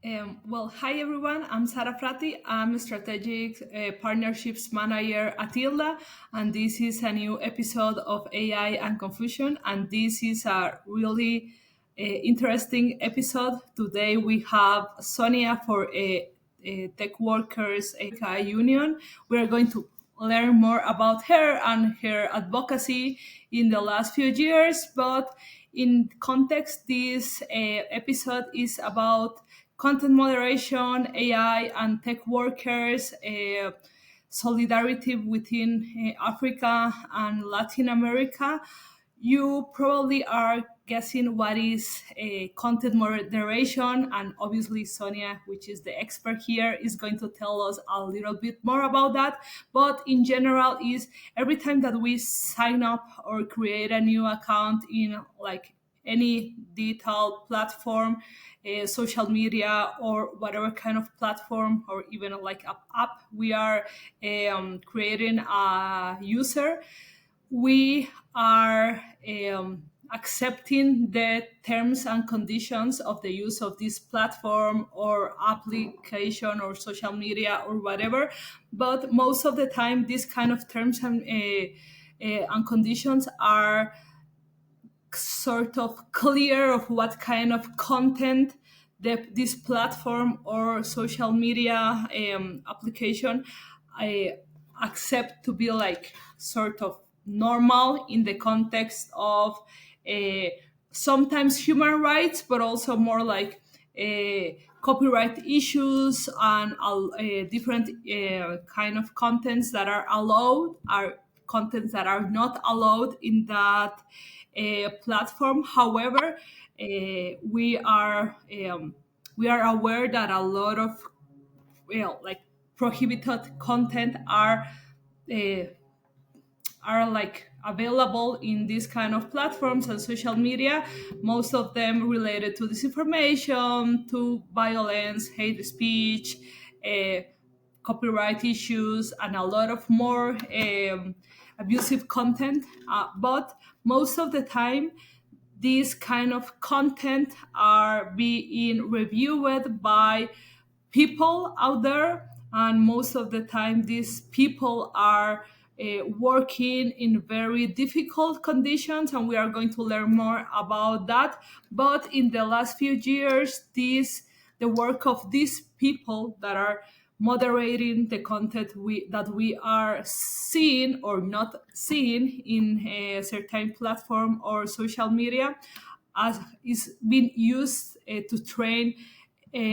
Hi everyone. I'm Sara Fratti. I'm a strategic partnerships manager at Tilda, and this is a new episode of AI and Confusion. And this is a really interesting episode. Today we have Sonia for a Tech Workers Union. We are going to learn more about her and her advocacy in the last few years. But in context, this episode is about content moderation, AI, and tech workers, solidarity within Africa and Latin America. You probably are guessing what is content moderation, and obviously Sonia, which is the expert here, is going to tell us a little bit more about that. But in general, is every time that we sign up or create a new account in like any digital platform, social media, or whatever kind of platform, or even like a app we are creating a user, we are accepting the terms and conditions of the use of this platform or application or social media or whatever. But most of the time, these kind of terms and conditions are sort of clear of what kind of content this platform or social media application I accept to be like sort of normal in the context of uh, sometimes human rights, but also more like copyright issues and different kind of contents that are allowed, are contents that are not allowed in that platform. However, we are aware that a lot of like prohibited content uh, are like available in these kind of platforms and social media, most of them related to disinformation, to violence, hate speech, uh, copyright issues, and a lot of more abusive content. But most of the time, these kind of content are being reviewed by people out there, and most of the time these people are working in very difficult conditions, and we are going to learn more about that. But in the last few years, the work of these people that are moderating the content that we are seeing or not seeing in a certain platform or social media, as is being used to train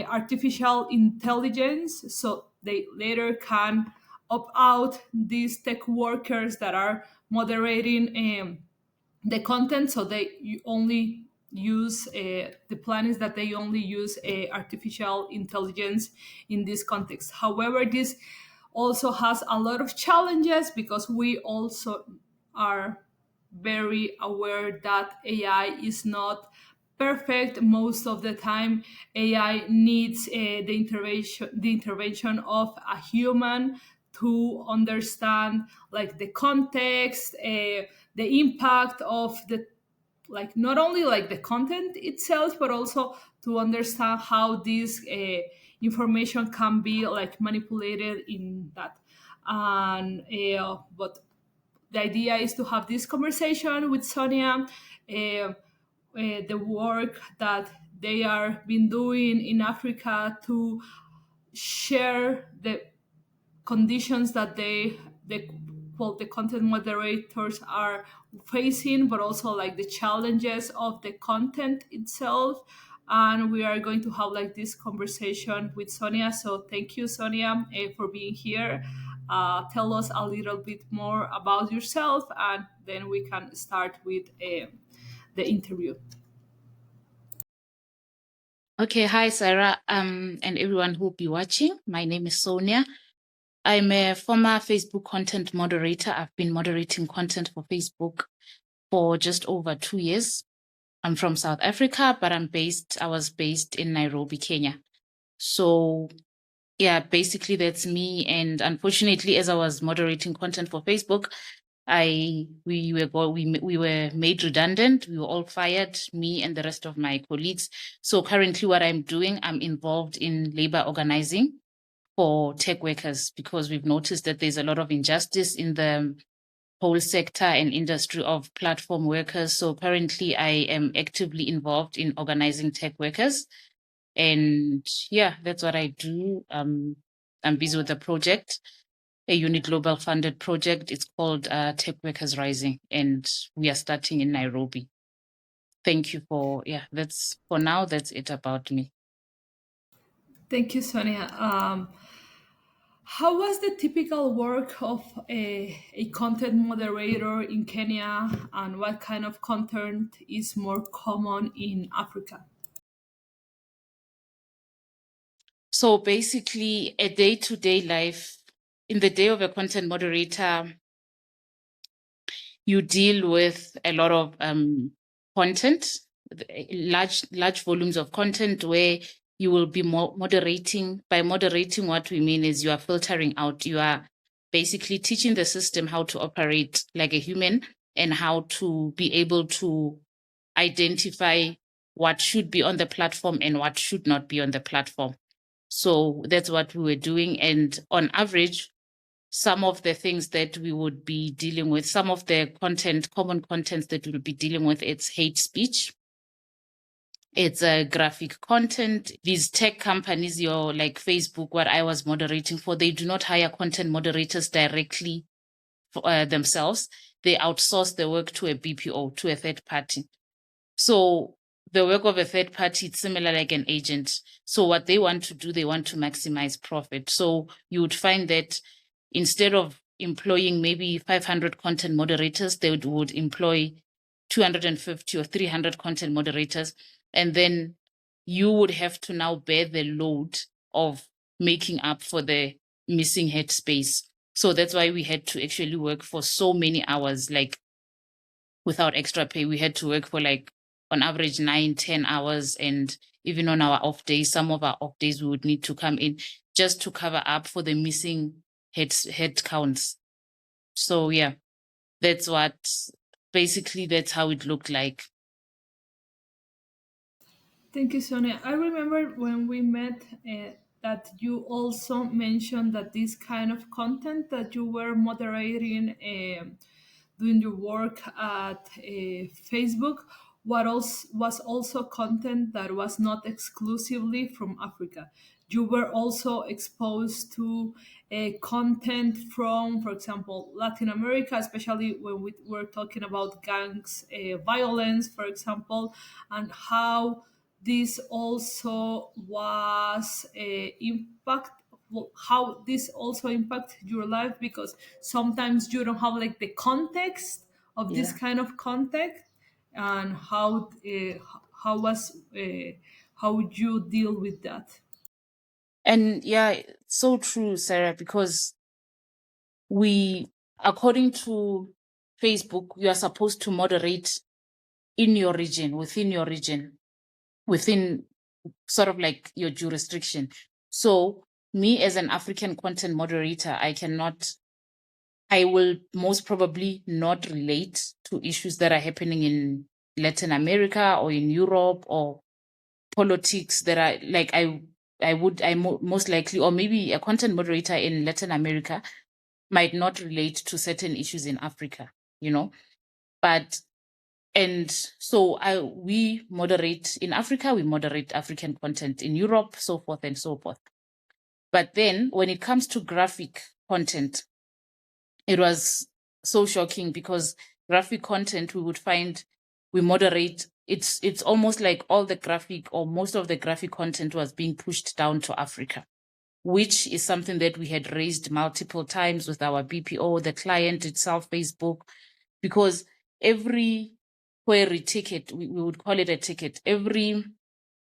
artificial intelligence, so they later can opt out these tech workers that are moderating the content, so only use the plan is that they only use artificial intelligence in this context. However, this also has a lot of challenges because we also are very aware that AI is not perfect. Most of the time, AI needs the intervention of a human to understand like the context, the impact of the, like not only like the content itself, but also to understand how this information can be like manipulated in that. And but the idea is to have this conversation with Sonia, the work that they are been doing in Africa to share the conditions that the content moderators are facing, but also like the challenges of the content itself. And we are going to have like this conversation with Sonia. So thank you, Sonia, for being here. Tell us a little bit more about yourself, and then we can start with the interview. Okay, hi Sarah, and everyone who'll be watching. My name is Sonia. I'm a former Facebook content moderator. I've been moderating content for Facebook for just over 2 years. I'm from South Africa, but I was based in Nairobi, Kenya. So yeah, basically that's me. And unfortunately, as I was moderating content for Facebook, We were made redundant. We were all fired, me and the rest of my colleagues. So currently what I'm doing, I'm involved in labor organizing for tech workers, because we've noticed that there's a lot of injustice in the whole sector and industry of platform workers. So currently I am actively involved in organizing tech workers. And yeah, that's what I do. I'm busy with a project, a Uni Global funded project. It's called Tech Workers Rising, and we are starting in Nairobi. Thank you that's for now, that's it about me. Thank you, Sonia. How was the typical work of a content moderator in Kenya, and what kind of content is more common in Africa? So basically, a day-to-day life, in the day of a content moderator, you deal with a lot of content, large volumes of content, where you will be moderating. By moderating, what we mean is you are filtering out. You are basically teaching the system how to operate like a human, and how to be able to identify what should be on the platform and what should not be on the platform. So that's what we were doing. And on average, some of the things that we would be dealing with, some of the common contents that we'll be dealing with, it's hate speech, it's a graphic content. These tech companies, your like Facebook, what I was moderating for, they do not hire content moderators directly for, themselves. They outsource the work to a BPO, to a third party. So the work of a third party, it's similar like an agent. So what they want to do, they want to maximize profit. So you would find that instead of employing maybe 500 content moderators, they would employ 250 or 300 content moderators. And then you would have to now bear the load of making up for the missing headspace. So that's why we had to actually work for so many hours, like without extra pay. We had to work for like on average 9-10 hours. And even on our off days, some of our off days, we would need to come in just to cover up for the missing head counts. So yeah, that's that's how it looked like. Thank you, Sonia. I remember when we met that you also mentioned that this kind of content that you were moderating doing your work at Facebook was also content that was not exclusively from Africa. You were also exposed to content from, for example, Latin America, especially when we were talking about gangs violence, for example, and how this also was impact well, how this also impact your life, because sometimes you don't have like the context of this Yeah. kind of context, and how was how would you deal with that? And yeah, it's so true, Sarah, because we, according to Facebook, you are supposed to moderate in your region, within sort of like your jurisdiction. So me as an African content moderator, I will most probably not relate to issues that are happening in Latin America or in Europe, or politics that are like most likely, or maybe a content moderator in Latin America might not relate to certain issues in Africa, you know. But and so we moderate in Africa, we moderate African content in Europe, so forth and so forth. But then when it comes to graphic content, it was so shocking, because graphic content, we would find we moderate, it's almost like all the graphic, or most of the graphic content, was being pushed down to Africa, which is something that we had raised multiple times with our BPO, the client itself, Facebook, because every query ticket, we would call it a ticket, every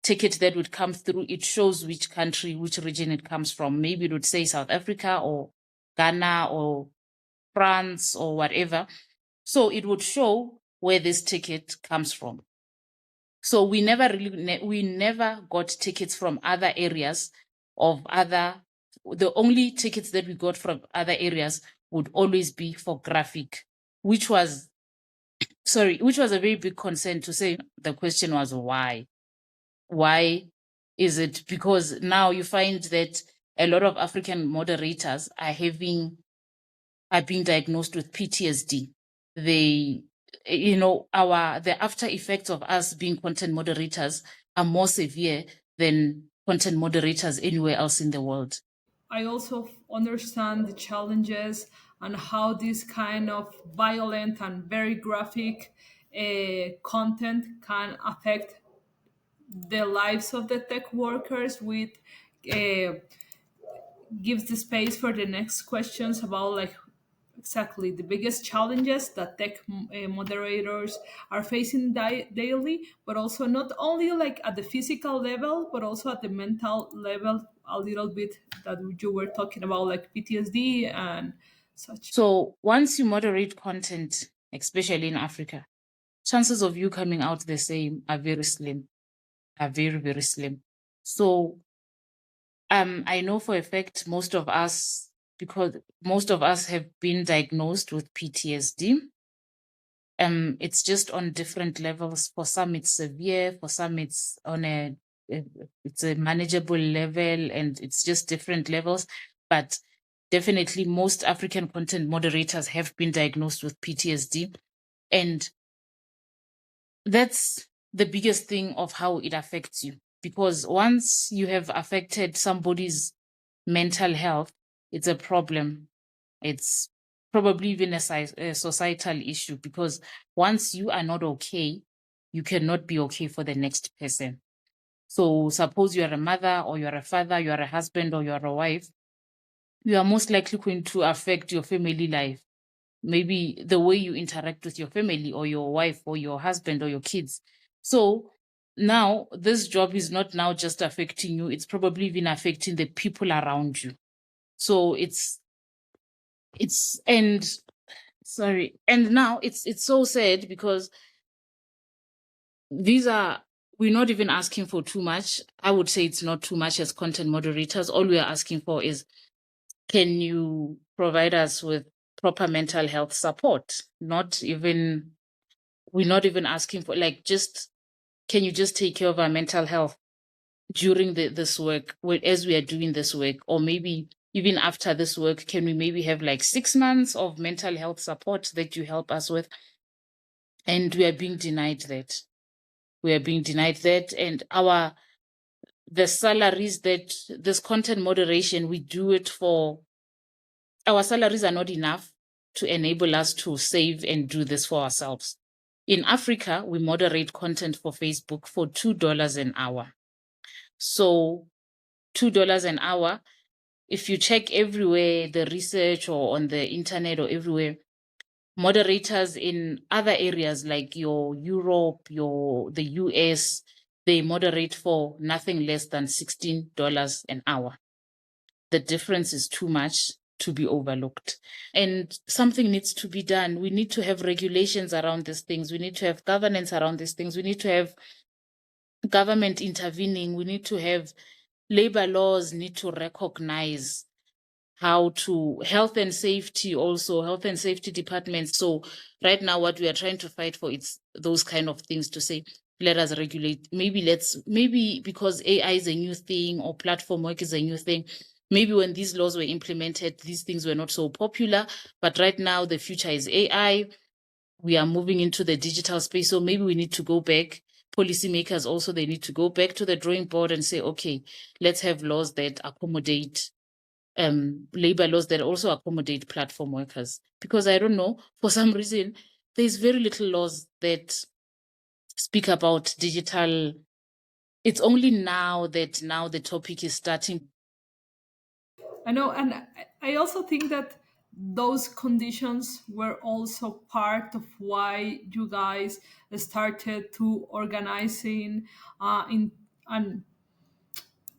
ticket that would come through, it shows which country, which region it comes from. Maybe it would say South Africa or Ghana or France or whatever. So it would show where this ticket comes from. So we never got tickets from other areas the only tickets that we got from other areas would always be for graphic which was sorry, which was a very big concern to say. The question was why? Why is it? Because now you find that a lot of African moderators are being diagnosed with PTSD. They, the after effects of us being content moderators are more severe than content moderators anywhere else in the world. I also understand the challenges and how this kind of violent and very graphic content can affect the lives of the tech workers with uh, gives the space for the next questions about like exactly the biggest challenges that tech moderators are facing daily, but also not only like at the physical level but also at the mental level a little bit that you were talking about like PTSD and such. So once you moderate content, especially in Africa, chances of you coming out the same are very slim, are very, very slim. So I know for a fact because most of us have been diagnosed with PTSD. It's just on different levels. For some, it's severe. For some, it's on it's a manageable level, and it's just different levels. But definitely, most African content moderators have been diagnosed with PTSD, and that's the biggest thing of how it affects you. Because once you have affected somebody's mental health, it's a problem. It's probably even a societal issue, because once you are not okay, you cannot be okay for the next person. So suppose you are a mother or you are a father, you are a husband or you are a wife, you are most likely going to affect your family life. Maybe the way you interact with your family or your wife or your husband or your kids. So now this job is not now just affecting you, it's probably even affecting the people around you. So it's and sorry, and now it's so sad because these are we're not even asking for too much. I would say it's not too much as content moderators. All we are asking for is, can you provide us with proper mental health support? Not even We're not even asking for, like, just, can you just take care of our mental health during this work, as we are doing this work? Or maybe even after this work, can we maybe have like 6 months of mental health support that you help us with? And we are being denied that. We are being denied that. And the salaries that this content moderation, we do it for, our salaries are not enough to enable us to save and do this for ourselves. In Africa, we moderate content for Facebook for $2 an hour. So $2 an hour, if you check everywhere, the research or on the internet or everywhere, moderators in other areas like your Europe, the US, they moderate for nothing less than $16 an hour. The difference is too much to be overlooked. And something needs to be done. We need to have regulations around these things. We need to have governance around these things. We need to have government intervening. We need to have labor laws need to recognize how to health and safety departments. So right now what we are trying to fight for, it's those kind of things, to say, let us regulate. Maybe because AI is a new thing or platform work is a new thing, maybe when these laws were implemented, these things were not so popular. But right now the future is AI. We are moving into the digital space. So maybe we need to go back. Policymakers also, they need to go back to the drawing board and say, okay, let's have laws that accommodate labor laws that also accommodate platform workers. Because I don't know, for some reason, there's very little laws that speak about digital. It's only now the topic is starting. I know, and I also think that those conditions were also part of why you guys started to organizing in and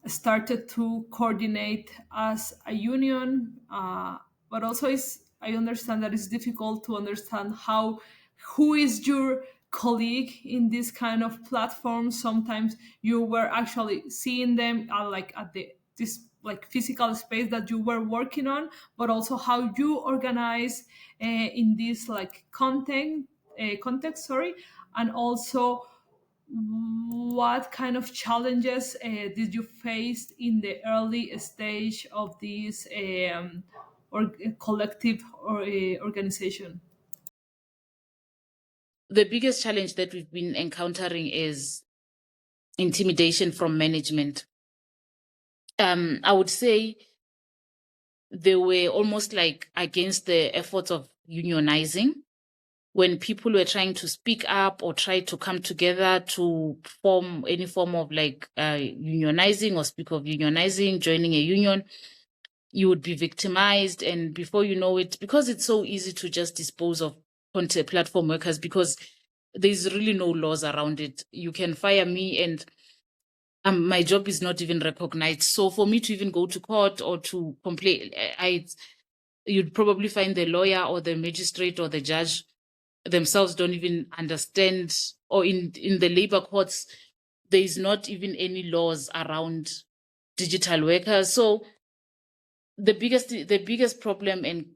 started to coordinate as a union. But also, I understand that it's difficult to understand how who is your colleague in this kind of platform. Sometimes you were actually seeing them like at the this like physical space that you were working on, but also how you organize in this like context, sorry, and also what kind of challenges did you face in the early stage of this or collective or organization? The biggest challenge that we've been encountering is intimidation from management. I would say they were almost like against the efforts of unionizing when people were trying to speak up or try to come together to form any form of like unionizing or speak of unionizing, joining a union, you would be victimized. And before you know it, because it's so easy to just dispose of content platform workers because there's really no laws around it. You can fire me and my job is not even recognized. So for me to even go to court or to complain, you'd probably find the lawyer or the magistrate or the judge themselves don't even understand, or in the labor courts, there is not even any laws around digital workers. So the biggest problem and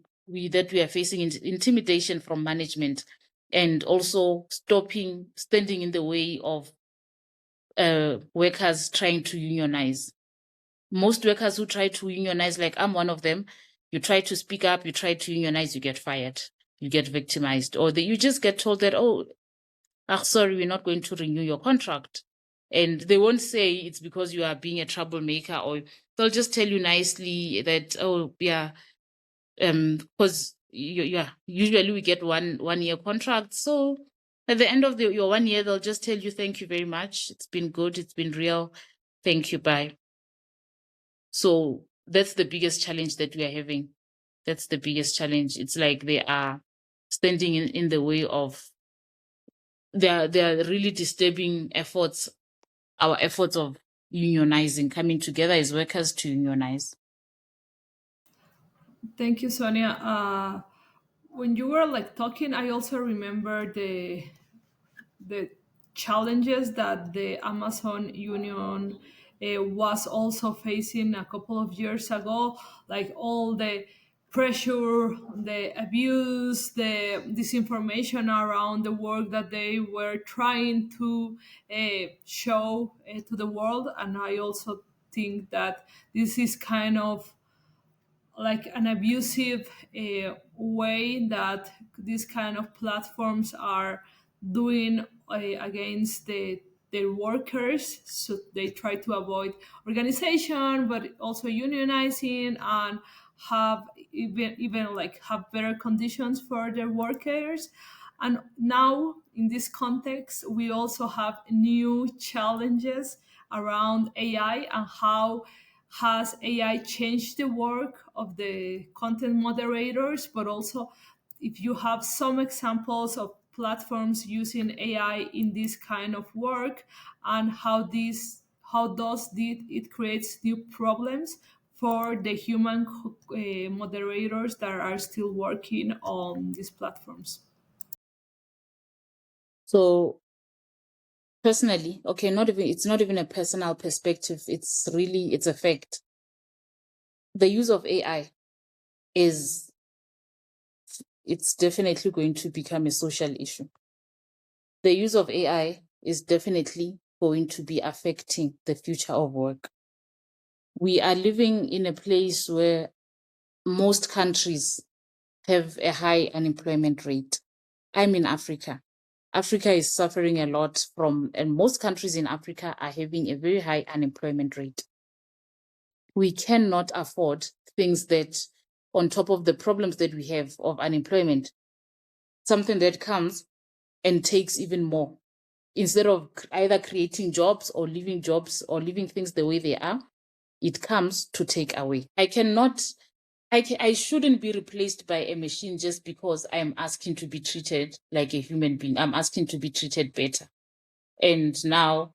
that we are facing is intimidation from management, and also standing in the way of workers trying to unionize. Most workers who try to unionize, like I'm one of them, you try to speak up, you try to unionize, you get fired, you get victimized, or you just get told that, oh, sorry, we're not going to renew your contract. And they won't say it's because you are being a troublemaker, or they'll just tell you nicely that, oh, yeah, because yeah, usually we get one year contract. So at the end of your 1 year, they'll just tell you, thank you very much. It's been good. It's been real. Thank you. Bye. So that's the biggest challenge that we are having. That's the biggest challenge. It's like they are standing in the way of, they are really disturbing our efforts of unionizing, coming together as workers to unionize. Thank you, Sonia. When you were like talking, I also remember the challenges that the Amazon Union was also facing a couple of years ago, like all the pressure, the abuse, the disinformation around the work that they were trying to show to the world. And I also think that this is kind of like an abusive way that these kind of platforms are doing against their workers. So they try to avoid organization but also unionizing and have even like have better conditions for their workers. And now in this context we also have new challenges around AI and how has AI changed the work of the content moderators, but also if you have some examples of platforms using AI in this kind of work and how does it creates new problems for the human moderators that are still working on these platforms. So personally, okay, it's not even a personal perspective. It's a fact. The use of AI is it's definitely going to become a social issue. The use of AI is definitely going to be affecting the future of work. We are living in a place where most countries have a high unemployment rate. I'm in Africa. Africa is suffering a lot and most countries in Africa are having a very high unemployment rate. We cannot afford things that, on top of the problems that we have of unemployment, something that comes and takes even more. Instead of either creating jobs or leaving things the way they are, it comes to take away. I shouldn't be replaced by a machine just because I'm asking to be treated like a human being. I'm asking to be treated better. And now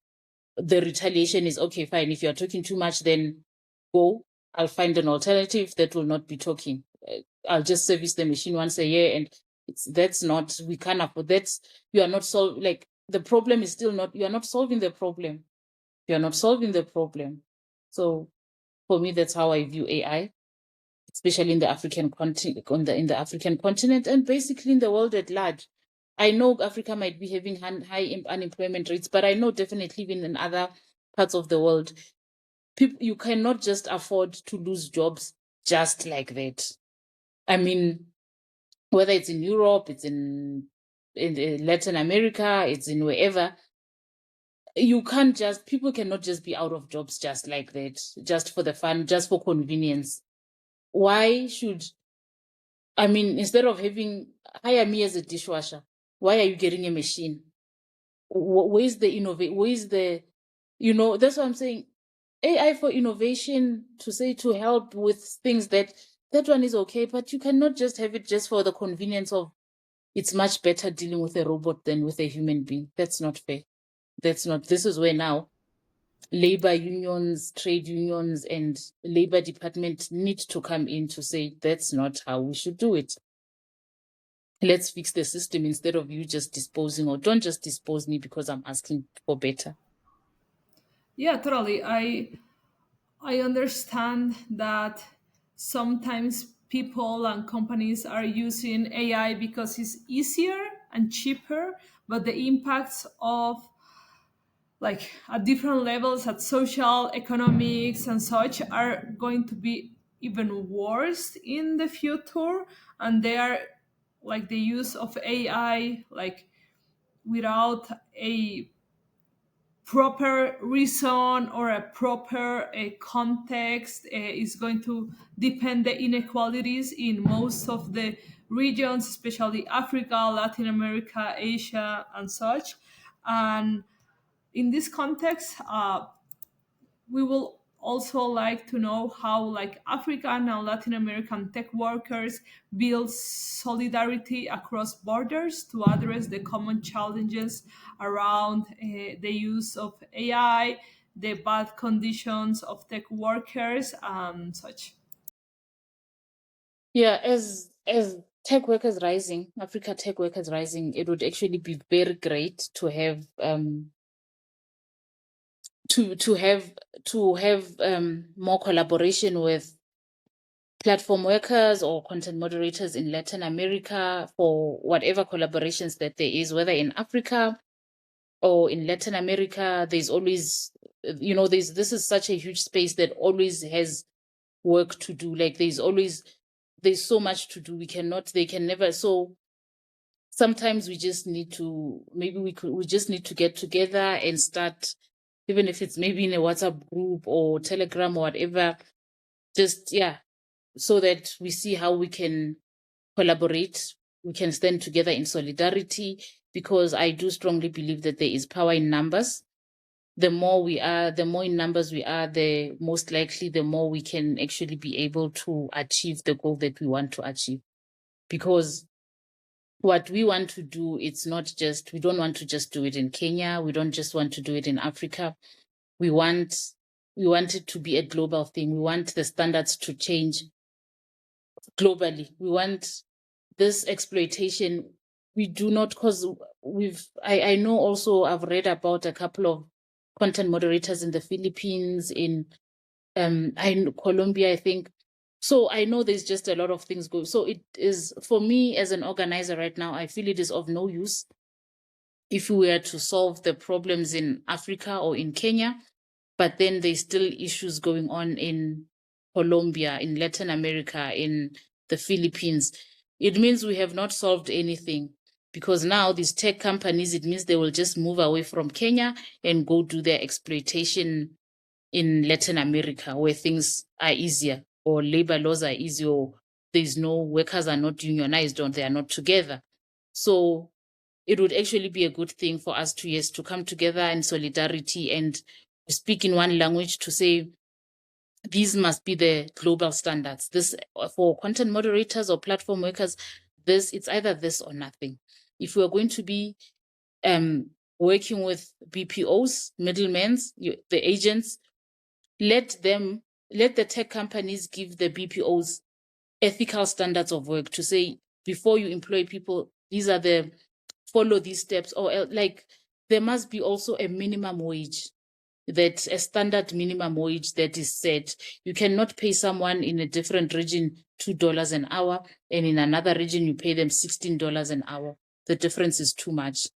the retaliation is, okay, fine. If you're talking too much, then go. I'll find an alternative that will not be talking. I'll just service the machine once a year. And we can't afford you are not like the problem is still not, you are not solving the problem. You are not solving the problem. So For me, that's how I view AI, especially in the African continent, in the African continent, and basically in the world at large. I know Africa might be having high unemployment rates, but I know definitely even in other parts of the world, people, you cannot just afford to lose jobs just like that. I mean, whether it's in Europe, it's in Latin America, it's in wherever, you can't just, people cannot just be out of jobs just like that, just for the fun, just for convenience. Why should, I mean, instead of having, hire me as a dishwasher, why are you getting a machine? Where's the innovate? Where's the, that's what I'm saying. AI for innovation, to say, to help with things, that one is okay, but you cannot just have it just for the convenience of, it's much better dealing with a robot than with a human being. That's not fair. That's not, this is where now labor unions, trade unions, and labor department need to come in to say, that's not how we should do it. Let's fix the system instead of you just disposing, or don't just dispose me because I'm asking for better. Yeah, totally. I understand that sometimes people and companies are using AI because it's easier and cheaper, but the impacts of, like, at different levels, at social, economics, and such, are going to be even worse in the future. And they are, like, the use of AI, like, without a proper reason or a proper context, is going to depend the inequalities in most of the regions, especially Africa, Latin America, Asia, and such. And in this context, we will also like to know how, like, African and Latin American tech workers build solidarity across borders to address the common challenges around the use of AI, the bad conditions of tech workers, and such. Yeah, as tech workers rising, Africa tech workers rising, it would actually be very great to have to have more collaboration with platform workers or content moderators in Latin America for whatever collaborations that there is, whether in Africa or in Latin America. There's always, this is such a huge space that always has work to do. Like there's so much to do. They can never. So sometimes we just need to, maybe we just need to get together and start, even if it's maybe in a WhatsApp group or Telegram or whatever, just, yeah, so that we see how we can collaborate, we can stand together in solidarity, because I do strongly believe that there is power in numbers. The more we are, the more in numbers we are, the most likely, the more we can actually be able to achieve the goal that we want to achieve. Because what we want to do, it's not just, we don't want to just do it in Kenya. We don't just want to do it in Africa. We want, we want it to be a global thing. We want the standards to change globally. We want this exploitation. We do not, because I know also, I've read about a couple of content moderators in the Philippines, in Colombia, I think. So I know there's just a lot of things going. So it is, for me as an organizer right now, I feel it is of no use if we were to solve the problems in Africa or in Kenya, but then there's still issues going on in Colombia, in Latin America, in the Philippines. It means we have not solved anything, because now these tech companies, it means they will just move away from Kenya and go do their exploitation in Latin America, where things are easier, or labor laws are easier, or there's no, workers are not unionized, or they are not together. So it would actually be a good thing for us to, yes, to come together in solidarity and speak in one language, to say these must be the global standards. This, for content moderators or platform workers, this, it's either this or nothing. If we are going to be working with BPOs, middlemen, the agents, let the tech companies give the BPOs ethical standards of work, to say, before you employ people, these are the, follow these steps, or like there must be also a minimum wage. that a standard minimum wage that is set. You cannot pay someone in a different region $2 an hour, and in another region you pay them $16 an hour. The difference is too much.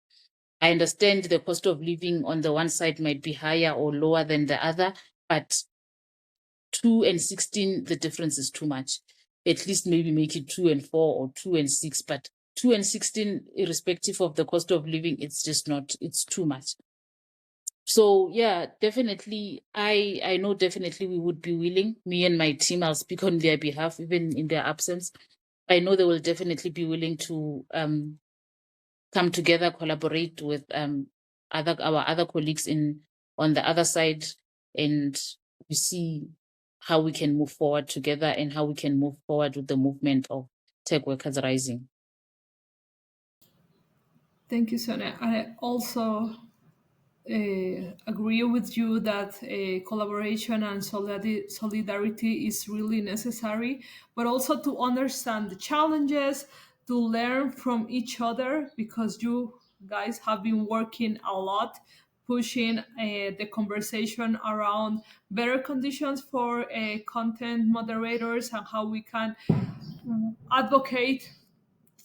I understand the cost of living on the one side might be higher or lower than the other, but 2 and 16, the difference is too much. At least maybe make it 2 and 4 or 2 and 6, but 2 and 16, irrespective of the cost of living, it's just not, it's too much. So yeah, definitely, I know definitely we would be willing, me and my team, I'll speak on their behalf, even in their absence. I know they will definitely be willing to come together, collaborate with our other colleagues on the other side, and we see how we can move forward together and how we can move forward with the movement of tech workers rising. Thank you, Sonia. I also agree with you that collaboration and solidarity is really necessary, but also to understand the challenges, to learn from each other, because you guys have been working a lot pushing the conversation around better conditions for content moderators and how we can advocate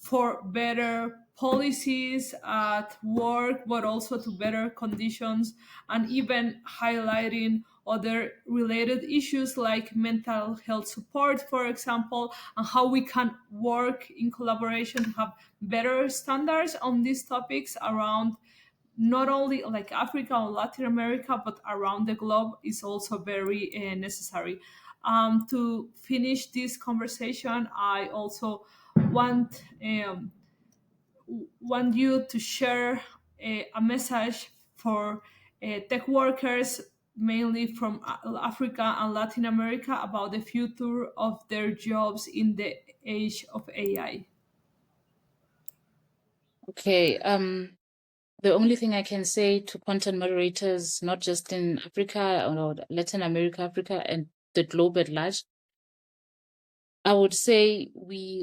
for better policies at work, but also to better conditions, and even highlighting other related issues like mental health support, for example, and how we can work in collaboration to have better standards on these topics around not only like Africa or Latin America, but around the globe is also very necessary. To finish this conversation, I also want want you to share a message for tech workers, mainly from Africa and Latin America, about the future of their jobs in the age of AI. Okay, the only thing I can say to content moderators, not just in Africa or Latin America, Africa, and the globe at large, I would say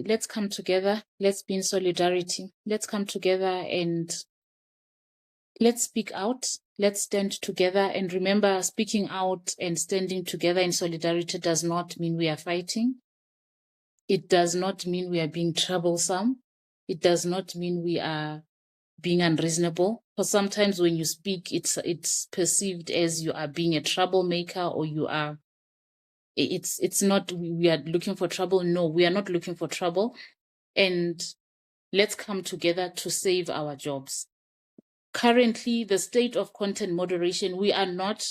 let's come together, let's be in solidarity, let's come together and let's speak out, let's stand together. And remember, speaking out and standing together in solidarity does not mean we are fighting. It does not mean we are being troublesome. It does not mean we are being unreasonable. Because sometimes when you speak, it's perceived as you are being a troublemaker, or you are. It's not we are looking for trouble. No, we are not looking for trouble. And let's come together to save our jobs. Currently, the state of content moderation, we are not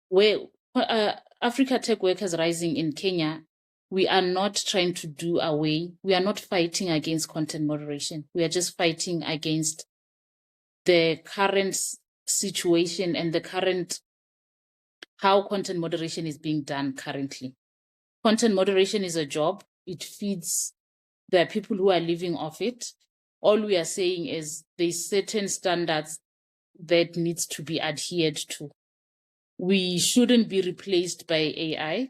where Africa Tech Workers Rising in Kenya, we are not trying to do away. We are not fighting against content moderation. We are just fighting against the current situation and the current how content moderation is being done currently. Content moderation is a job. It feeds the people who are living off it. All we are saying is there's certain standards that needs to be adhered to. We shouldn't be replaced by AI.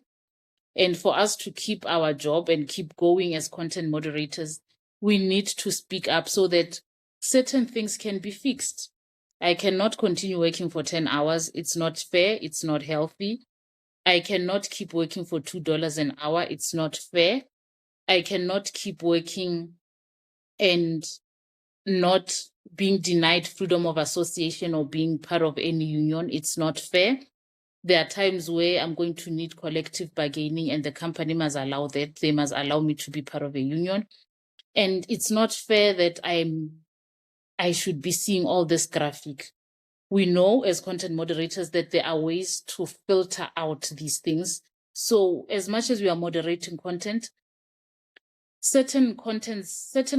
And for us to keep our job and keep going as content moderators, we need to speak up so that certain things can be fixed. I cannot continue working for 10 hours. It's not fair. It's not healthy. I cannot keep working for $2 an hour. It's not fair. I cannot keep working and not being denied freedom of association or being part of any union. It's not fair. There are times where I'm going to need collective bargaining, and the company must allow that. They must allow me to be part of a union. And it's not fair that I should be seeing all this graphic. We know as content moderators that there are ways to filter out these things. So as much as we are moderating content, certain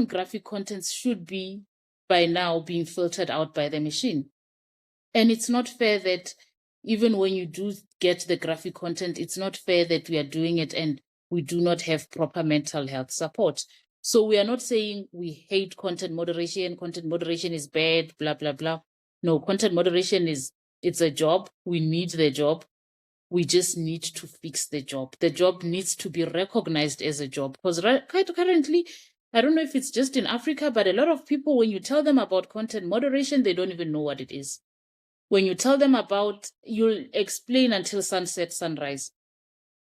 graphic contents should be by now being filtered out by the machine. And it's not fair that even when you do get the graphic content, it's not fair that we are doing it and we do not have proper mental health support. So we are not saying we hate content moderation is bad, blah, blah, blah. No, content moderation it's a job. We need the job. We just need to fix the job. The job needs to be recognized as a job. Because currently, I don't know if it's just in Africa, but a lot of people, when you tell them about content moderation, they don't even know what it is. When you tell them about, you'll explain until sunset, sunrise.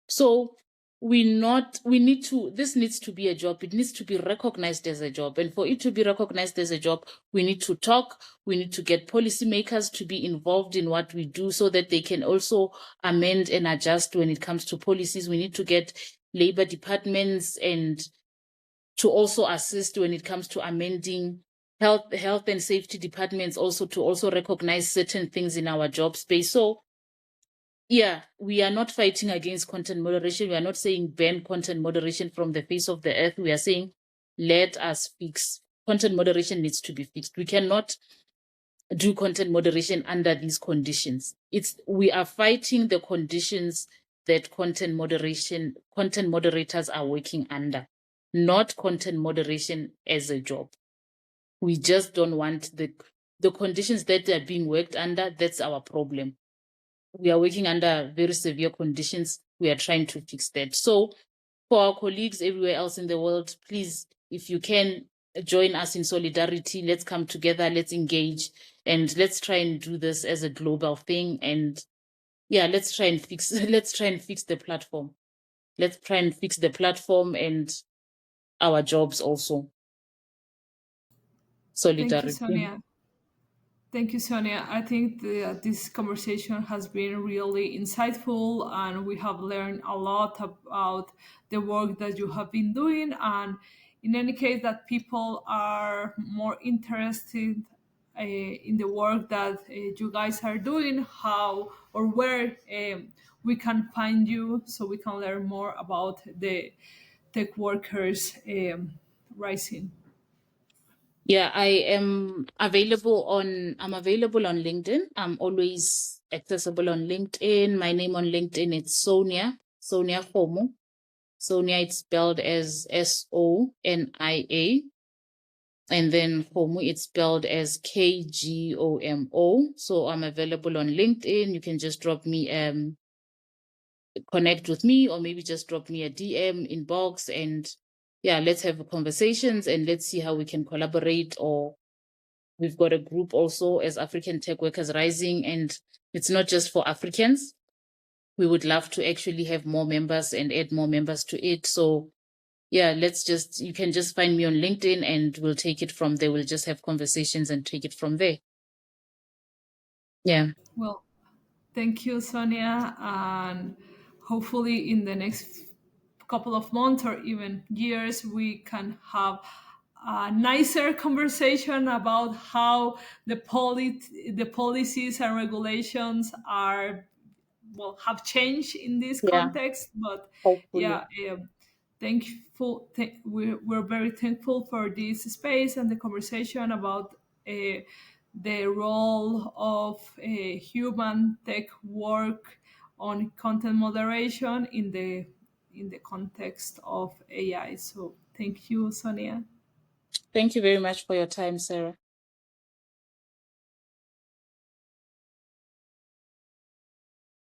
So this needs to be a job. It needs to be recognized as a job. And for it to be recognized as a job, we need to talk. We need to get policymakers to be involved in what we do so that they can also amend and adjust when it comes to policies. We need to get labor departments and to also assist when it comes to amending health and safety departments also to also recognize certain things in our job space. So yeah, we are not fighting against content moderation. We are not saying ban content moderation from the face of the earth. We are saying let us fix. Content moderation needs to be fixed. We cannot do content moderation under these conditions. We are fighting the conditions that content moderators are working under, not content moderation as a job. We just don't want the conditions that they're being worked under. That's our problem. We are working under very severe conditions. We are trying to fix that. So for our colleagues everywhere else in the world, please, if you can join us in solidarity, let's come together, let's engage, and let's try and do this as a global thing. And yeah, let's try and fix the platform. Let's try and fix the platform and our jobs also. Thank you, Solidarity. Sonia. Thank you, Sonia. I think this conversation has been really insightful, and we have learned a lot about the work that you have been doing. And in any case, that people are more interested in the work that you guys are doing, how or where we can find you, so we can learn more about the tech workers rising. Yeah, I'm available on LinkedIn. I'm always accessible on LinkedIn. My name on LinkedIn is Sonia Kgomo. Sonia, it's spelled as Sonia. And then Kgomo, it's spelled as Kgomo. So I'm available on LinkedIn. You can just drop me connect with me, or maybe just drop me a DM inbox, and yeah, let's have conversations and let's see how we can collaborate. Or we've got a group also as African Tech Workers Rising, and it's not just for Africans. We would love to actually have more members and add more members to it. So yeah, you can just find me on LinkedIn and we'll take it from there. We'll just have conversations and take it from there. Yeah. Well, thank you, Sonia, and hopefully in the next couple of months or even years, we can have a nicer conversation about how the policies and regulations are have changed in this Yeah. context. But Hopefully. yeah, we're very thankful for this space and the conversation about the role of human tech work on content moderation in the context of AI. So thank you, Sonia. Thank you very much for your time, Sarah.